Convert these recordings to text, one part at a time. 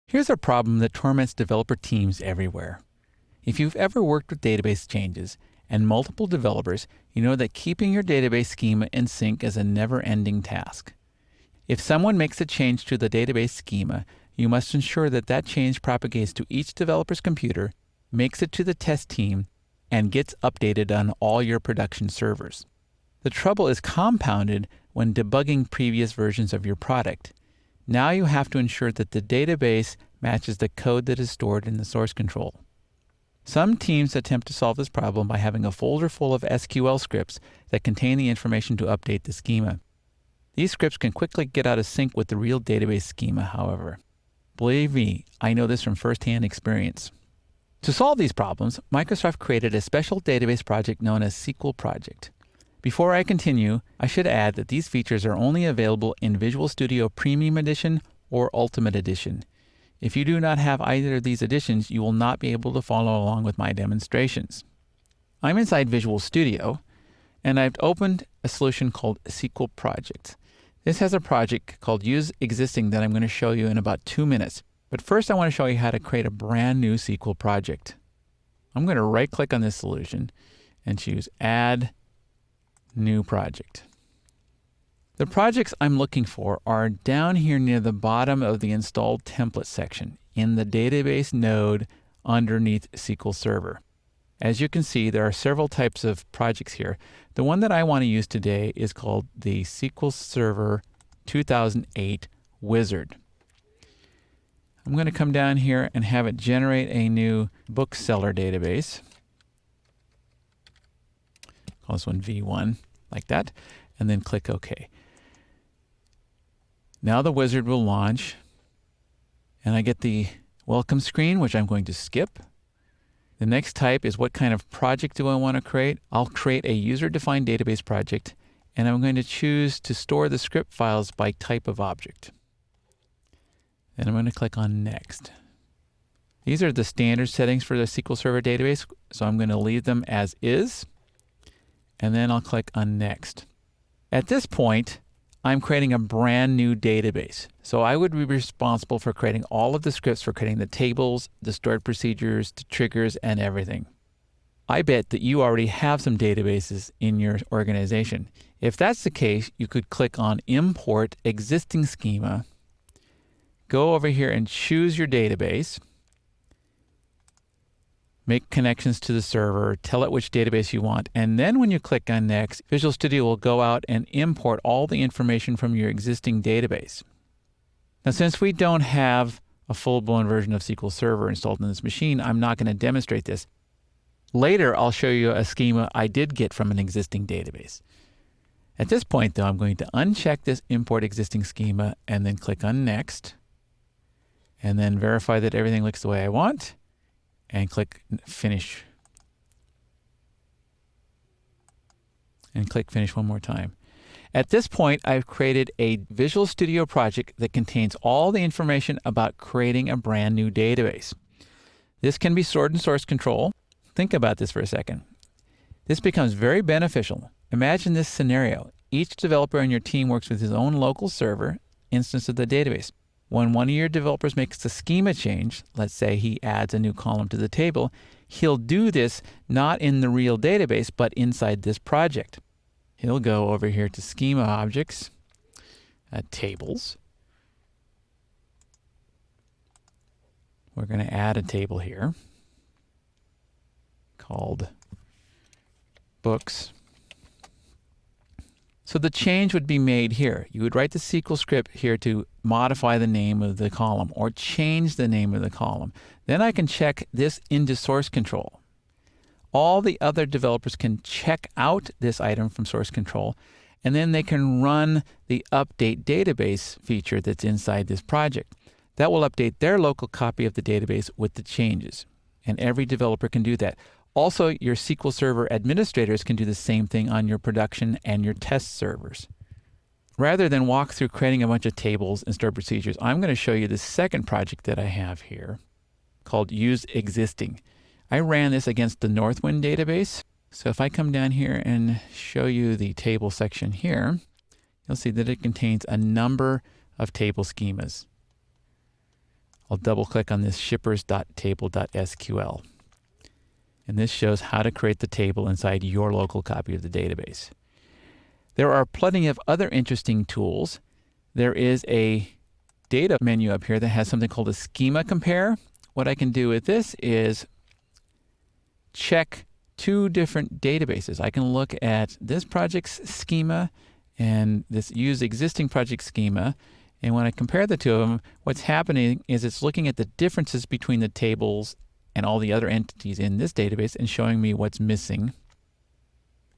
Here's a problem that torments developer teams everywhere. If you've ever worked with database changes and multiple developers, you know that keeping your database schema in sync is a never-ending task. If someone makes a change to the database schema, you must ensure that that change propagates to each developer's computer, makes it to the test team, and gets updated on all your production servers. The trouble is compounded when debugging previous versions of your product. Now you have to ensure that the database matches the code that is stored in the source control. Some teams attempt to solve this problem by having a folder full of SQL scripts that contain the information to update the schema. These scripts can quickly get out of sync with the real database schema, however. Believe me, I know this from firsthand experience. To solve these problems, Microsoft created a special database project known as SQL Project. Before I continue, I should add that these features are only available in Visual Studio Premium Edition or Ultimate Edition. If you do not have either of these editions, you will not be able to follow along with my demonstrations. I'm inside Visual Studio, and I've opened a solution called SQL Project. This has a project called Use Existing that I'm going to show you in about 2 minutes. But first I want to show you how to create a brand new SQL project. I'm going to right-click on this solution and choose Add New Project. The projects I'm looking for are down here near the bottom of the Installed Template section in the Database node underneath SQL Server. As you can see, there are several types of projects here. The one that I want to use today is called the SQL Server 2008 Wizard. I'm going to come down here and have it generate a new bookseller database. Call this one V1, like that, and then click OK. Now the wizard will launch, and I get the welcome screen, which I'm going to skip. The next type is what kind of project do I want to create? I'll create a user-defined database project, and I'm going to choose to store the script files by type of object. Then I'm going to click on Next. These are the standard settings for the SQL Server database, so I'm going to leave them as is, and then I'll click on Next. At this point, I'm creating a brand new database. So I would be responsible for creating all of the scripts for creating the tables, the stored procedures, the triggers, and everything. I bet that you already have some databases in your organization. If that's the case, you could click on Import Existing Schema, go over here and choose your database, make connections to the server, tell it which database you want, and then when you click on Next, Visual Studio will go out and import all the information from your existing database. Now, since we don't have a full-blown version of SQL Server installed in this machine, I'm not going to demonstrate this. Later, I'll show you a schema I did get from an existing database. At this point, though, I'm going to uncheck this Import Existing Schema and then click on Next, and then verify that everything looks the way I want, and click Finish. And click Finish one more time. At this point, I've created a Visual Studio project that contains all the information about creating a brand new database. This can be stored in source control. Think about this for a second. This becomes very beneficial. Imagine this scenario. Each developer on your team works with his own local server instance of the database. When one of your developers makes a schema change, let's say he adds a new column to the table, he'll do this not in the real database, but inside this project. He'll go over here to Schema Objects, Tables. We're going to add a table here called Books. So the change would be made here. You would write the SQL script here to modify the name of the column or change the name of the column. Then I can check this into source control. All the other developers can check out this item from source control, and then they can run the update database feature that's inside this project. That will update their local copy of the database with the changes. And every developer can do that. Also, your SQL Server administrators can do the same thing on your production and your test servers. Rather than walk through creating a bunch of tables and stored procedures, I'm going to show you the second project that I have here called Use Existing. I ran this against the Northwind database. So if I come down here and show you the table section here, you'll see that it contains a number of table schemas. I'll double click on this shippers.table.sql. And this shows how to create the table inside your local copy of the database. There are plenty of other interesting tools. There is a data menu up here that has something called a schema compare. What I can do with this is check two different databases. I can look at this project's schema and this use existing project schema. And when I compare the two of them, what's happening is it's looking at the differences between the tables and all the other entities in this database and showing me what's missing.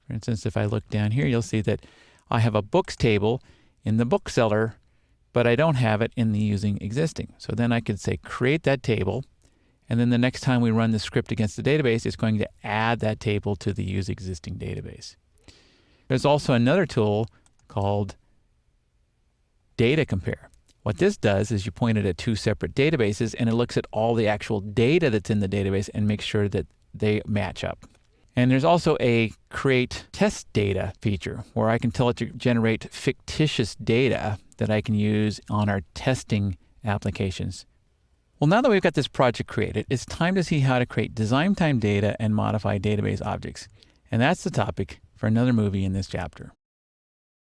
For instance, if I look down here, you'll see that I have a books table in the bookseller, but I don't have it in the using existing. So then I could say create that table, and then the next time we run the script against the database, it's going to add that table to the use existing database. There's also another tool called data compare. What this does is you point it at two separate databases and it looks at all the actual data that's in the database and makes sure that they match up. And there's also a create test data feature where I can tell it to generate fictitious data that I can use on our testing applications. Well, now that we've got this project created, it's time to see how to create design time data and modify database objects. And that's the topic for another movie in this chapter.